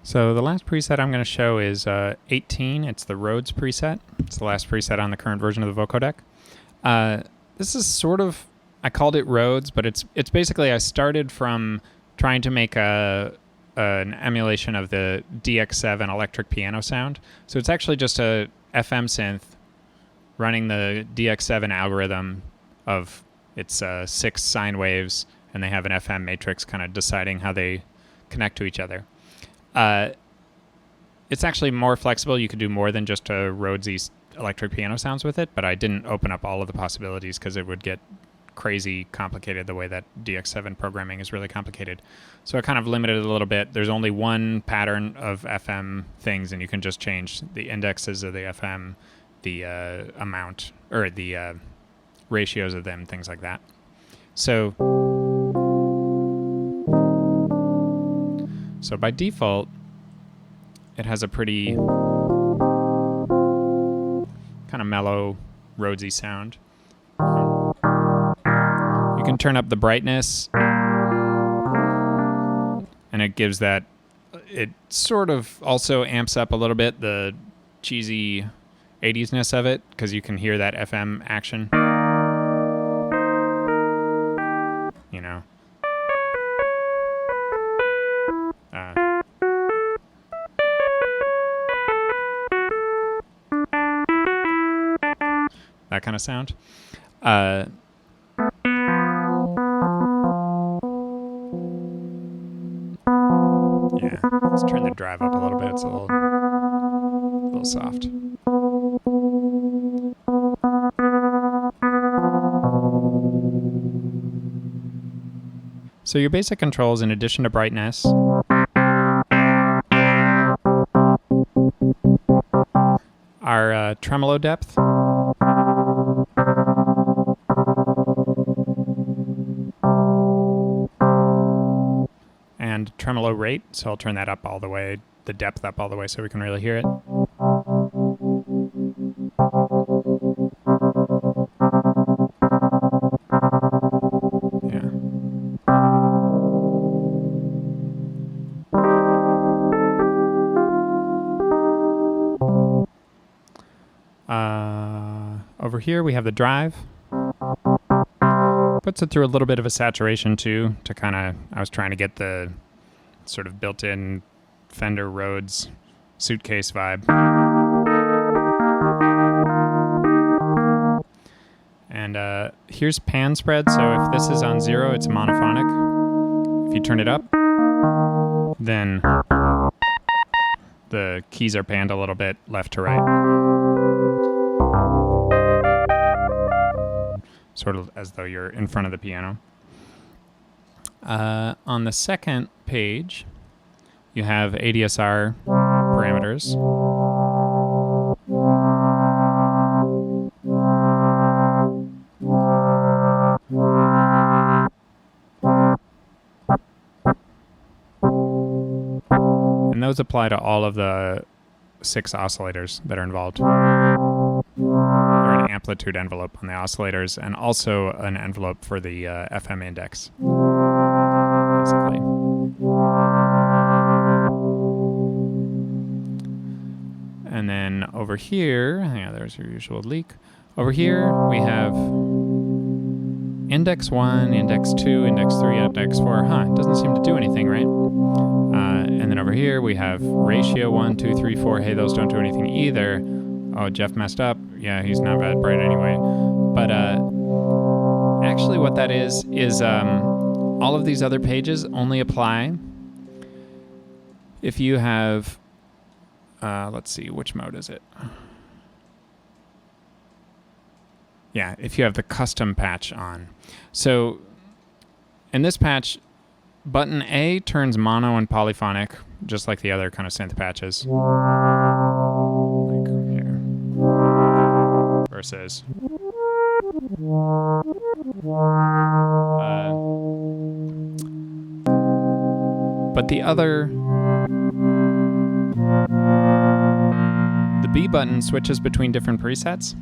So the last preset I'm going to show is 18. It's the Rhodes preset. It's the last preset on the current version of the Vocodec. This is sort of, I called it Rhodes, but it's basically I started from trying to make an emulation of the DX7 electric piano sound. So it's actually just a FM synth running the DX7 algorithm of its 6 sine waves, and they have an FM matrix kind of deciding how they connect to each other. It's actually more flexible. You could do more than just a Rhodesy electric piano sounds with it, but I didn't open up all of the possibilities because it would get crazy complicated the way that DX7 programming is really complicated. So I kind of limited it a little bit. There's only one pattern of FM things, and you can just change the indexes of the FM, the amount, or the ratios of them, things like that. So by default, it has a pretty kind of mellow, Rhodesy sound. You can turn up the brightness, and it gives that, it sort of also amps up a little bit the cheesy 80s-ness of it, because you can hear that FM action. You know. That kind of sound. Yeah, let's turn the drive up a little bit. It's a little soft. So your basic controls, in addition to brightness, are tremolo depth, and tremolo rate. So I'll turn that up all the way, the depth up all the way so we can really hear it. Yeah. Over here we have the drive. Puts it through a little bit of a saturation too, to kind of, I was trying to get the sort of built-in Fender Rhodes suitcase vibe. And here's pan spread, so if this is on 0, it's monophonic. If you turn it up, then the keys are panned a little bit left to right. Sort of as though you're in front of the piano. On the second page, you have ADSR parameters. And those apply to all of the 6 oscillators that are involved. There's an amplitude envelope on the oscillators, and also an envelope for the FM index, basically. And then over here, yeah, there's your usual leak. Over here, we have index 1, index 2, index 3, index 4. It doesn't seem to do anything, right? And then over here, we have ratio 1, 2, 3, 4. Hey, those don't do anything either. Oh, Jeff messed up. Yeah, he's not that bright anyway. But actually what that is all of these other pages only apply if you have, let's see, which mode is it? Yeah, if you have the custom patch on. So in this patch, button A turns mono and polyphonic, just like the other kind of synth patches. Like here. Versus. But the B button switches between different presets.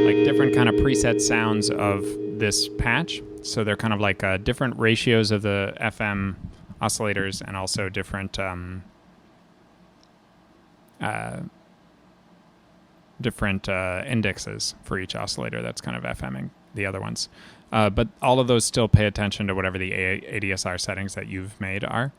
Like different kind of preset sounds of this patch. So they're kind of like different ratios of the FM oscillators and also different indexes for each oscillator that's kind of FMing the other ones. But all of those still pay attention to whatever the ADSR settings that you've made are.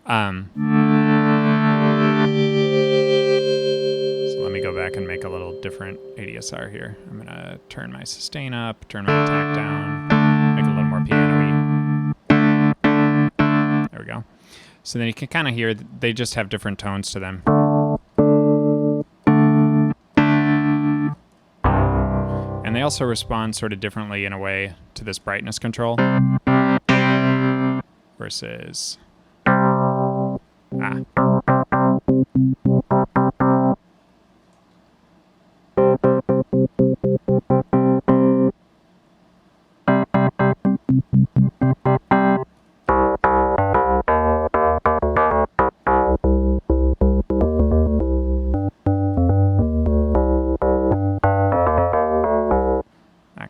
So let me go back and make a little different ADSR here. I'm going to turn my sustain up, turn my attack down, make it a little more piano-y. There we go. So then you can kind of hear they just have different tones to them. And they also respond sort of differently in a way to this brightness control versus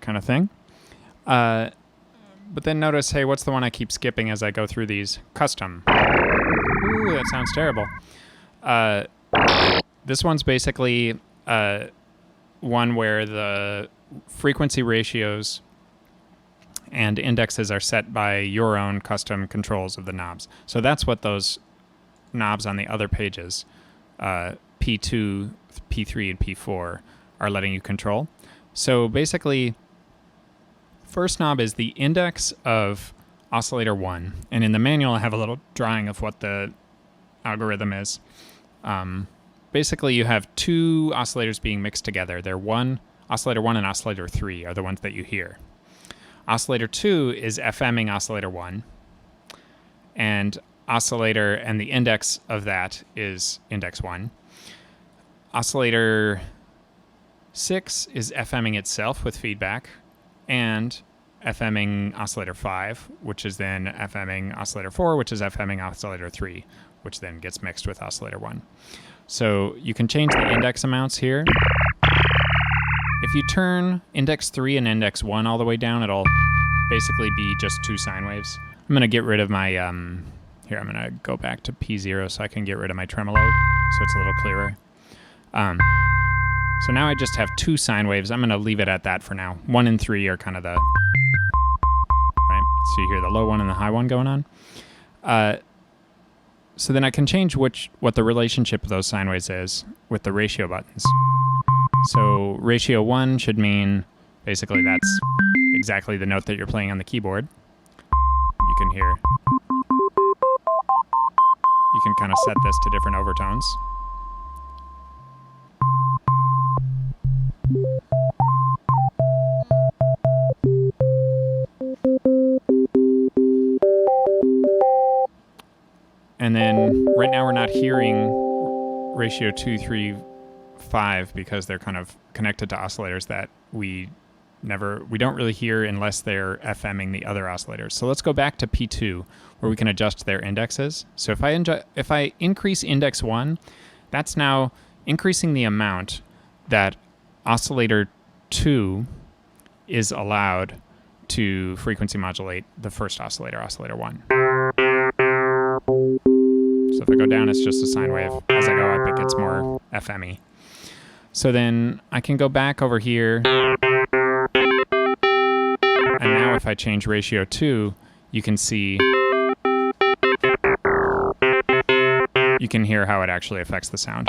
kind of thing. But then notice, hey, what's the one I keep skipping as I go through these? Custom. Ooh, that sounds terrible. This one's basically one where the frequency ratios and indexes are set by your own custom controls of the knobs. So that's what those knobs on the other pages, P2, P3, and P4, are letting you control. So basically, first knob is the index of oscillator 1. And in the manual, I have a little drawing of what the algorithm is. Basically, you have two oscillators being mixed together. They're oscillator 1 and oscillator 3 are the ones that you hear. Oscillator 2 is FMing oscillator 1. And the index of that is index 1. Oscillator 6 is FMing itself with feedback, and FMing oscillator 5, which is then FMing oscillator 4, which is FMing oscillator 3, which then gets mixed with oscillator 1. So you can change the index amounts here. If you turn index 3 and index 1 all the way down, it'll basically be just two sine waves. I'm going to get rid of my, here, I'm going to go back to P0 so I can get rid of my tremolo, so it's a little clearer. So now I just have two sine waves. I'm going to leave it at that for now. 1 and 3 are kind of the, right? So you hear the low one and the high one going on. So then I can change what the relationship of those sine waves is with the ratio buttons. So ratio 1 should mean basically that's exactly the note that you're playing on the keyboard. You can hear. You can kind of set this to different overtones. And then right now we're not hearing ratio 2, 3, 5 because they're kind of connected to oscillators that we don't really hear unless they're FMing the other oscillators. So let's go back to P2 where we can adjust their indexes. So if I increase index 1, that's now increasing the amount that oscillator 2 is allowed to frequency modulate the first oscillator, oscillator 1. So if I go down, it's just a sine wave. As I go up, it gets more FME. So then I can go back over here. And now if I change ratio 2, you can see, you can hear how it actually affects the sound.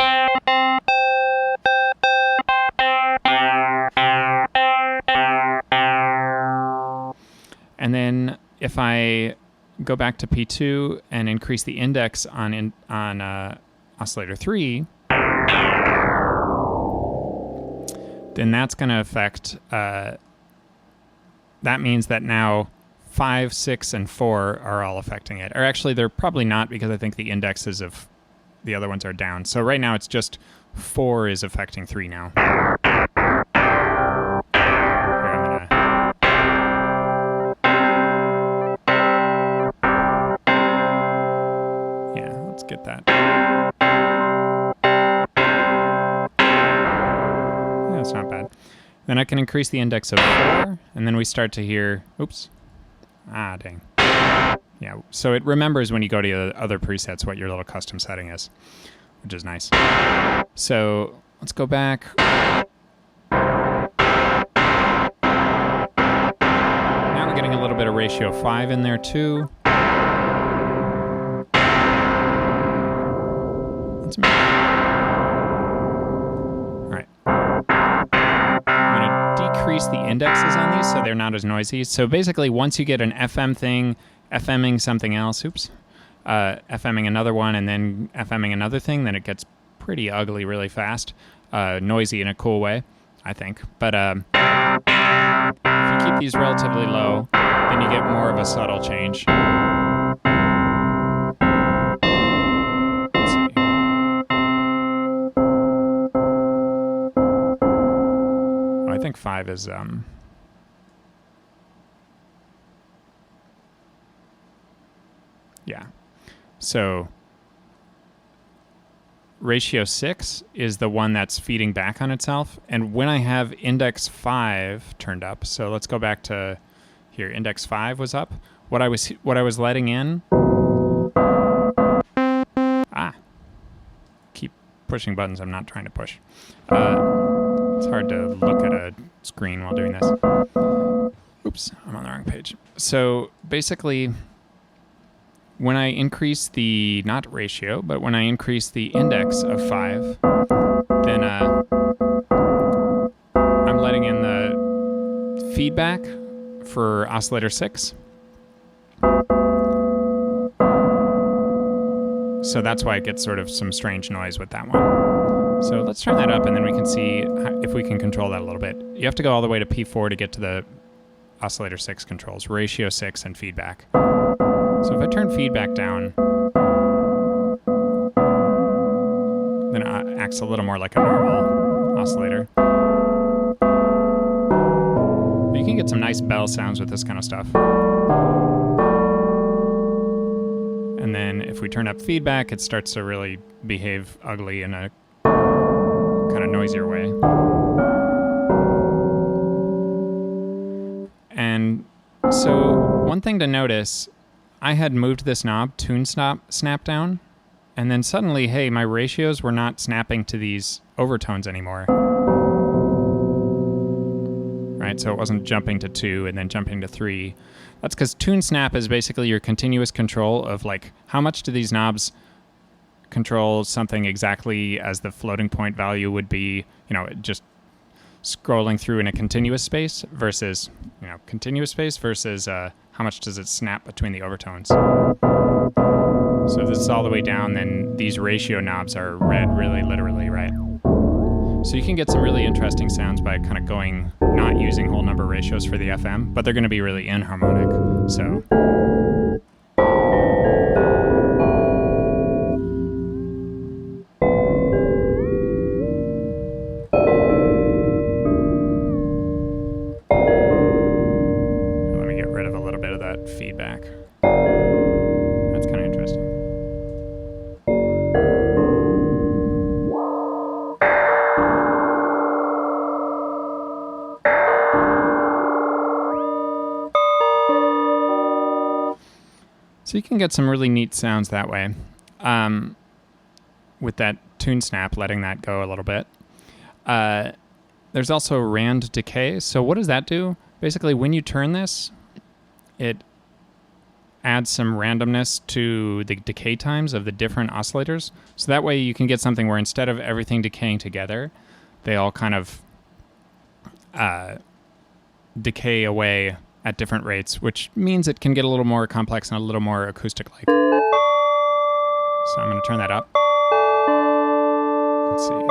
And then if I go back to P2 and increase the index on oscillator 3, then that's going to affect, that means that now 5, 6, and 4 are all affecting it. Or actually, they're probably not because I think the indexes of the other ones are down. So right now, it's just 4 is affecting 3 now. Get that. Yeah, that's not bad. Then I can increase the index of 4, and then we start to hear, oops. Ah, dang. Yeah, so it remembers when you go to the other presets what your little custom setting is, which is nice. So let's go back. Now we're getting a little bit of ratio 5 in there too. Let's make decrease the indexes on these so they're not as noisy. So basically, once you get an FM thing, FMing something else, FMing another one, and then FMing another thing, then it gets pretty ugly really fast. Noisy in a cool way, I think. But if you keep these relatively low, then you get more of a subtle change. Let's see. I think 5 is yeah. So ratio 6 is the one that's feeding back on itself, and when I have index 5 turned up, so let's go back to here. Index 5 was up. What I was letting in. Keep pushing buttons I'm not trying to push. It's hard to look at a screen while doing this. Oops, I'm on the wrong page. So basically, when I increase the, not ratio, but when I increase the index of 5, then I'm letting in the feedback for oscillator 6. So that's why it gets sort of some strange noise with that one. So let's turn that up, and then we can see if we can control that a little bit. You have to go all the way to P4 to get to the oscillator 6 controls, ratio 6 and feedback. So if I turn feedback down, then it acts a little more like a normal oscillator. But you can get some nice bell sounds with this kind of stuff. And then if we turn up feedback, it starts to really behave ugly in a kind of noisier way. And so one thing to notice, I had moved this knob, tune snap down, and then suddenly, hey, my ratios were not snapping to these overtones anymore. Right, so it wasn't jumping to 2 and then jumping to 3. That's because tune snap is basically your continuous control of like how much do these knobs control something exactly as the floating point value would be, just scrolling through in a continuous space versus, how much does it snap between the overtones. So if this is all the way down, then these ratio knobs are read really literally, right? So you can get some really interesting sounds by kind of not using whole number ratios for the FM, but they're going to be really inharmonic. So. Feedback. That's kind of interesting. So you can get some really neat sounds that way. With that tune snap, letting that go a little bit. There's also rand decay. So what does that do? Basically, when you turn this, it adds some randomness to the decay times of the different oscillators. So that way you can get something where instead of everything decaying together, they all kind of decay away at different rates, which means it can get a little more complex and a little more acoustic-like. So I'm going to turn that up. Let's see.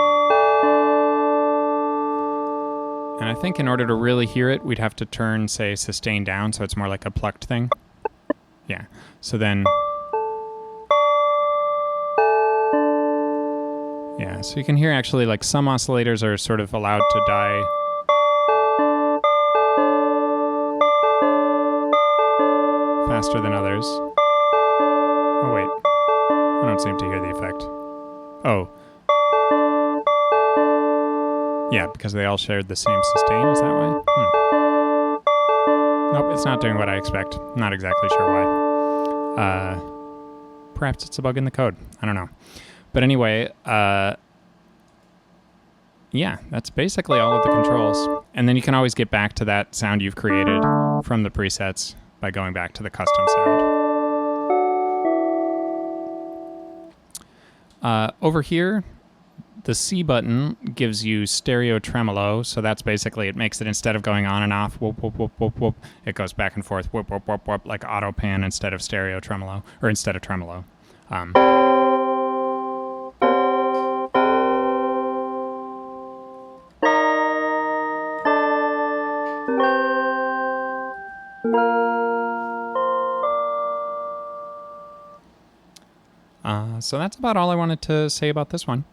And I think in order to really hear it, we'd have to turn, say, sustain down, so it's more like a plucked thing. Yeah, so then, yeah, so you can hear actually like some oscillators are sort of allowed to die. Faster than others. Oh wait, I don't seem to hear the effect. Oh. Yeah, because they all shared the same sustain, is that why? Nope, it's not doing what I expect. Not exactly sure why. Perhaps it's a bug in the code. I don't know. But anyway, yeah, that's basically all of the controls. And then you can always get back to that sound you've created from the presets by going back to the custom sound. Over here, the C button gives you stereo tremolo, so that's basically, it makes it, instead of going on and off, whoop, whoop, whoop, whoop, whoop, it goes back and forth, whoop, whoop, whoop, whoop, like auto pan instead of stereo tremolo, or instead of tremolo. So that's about all I wanted to say about this one.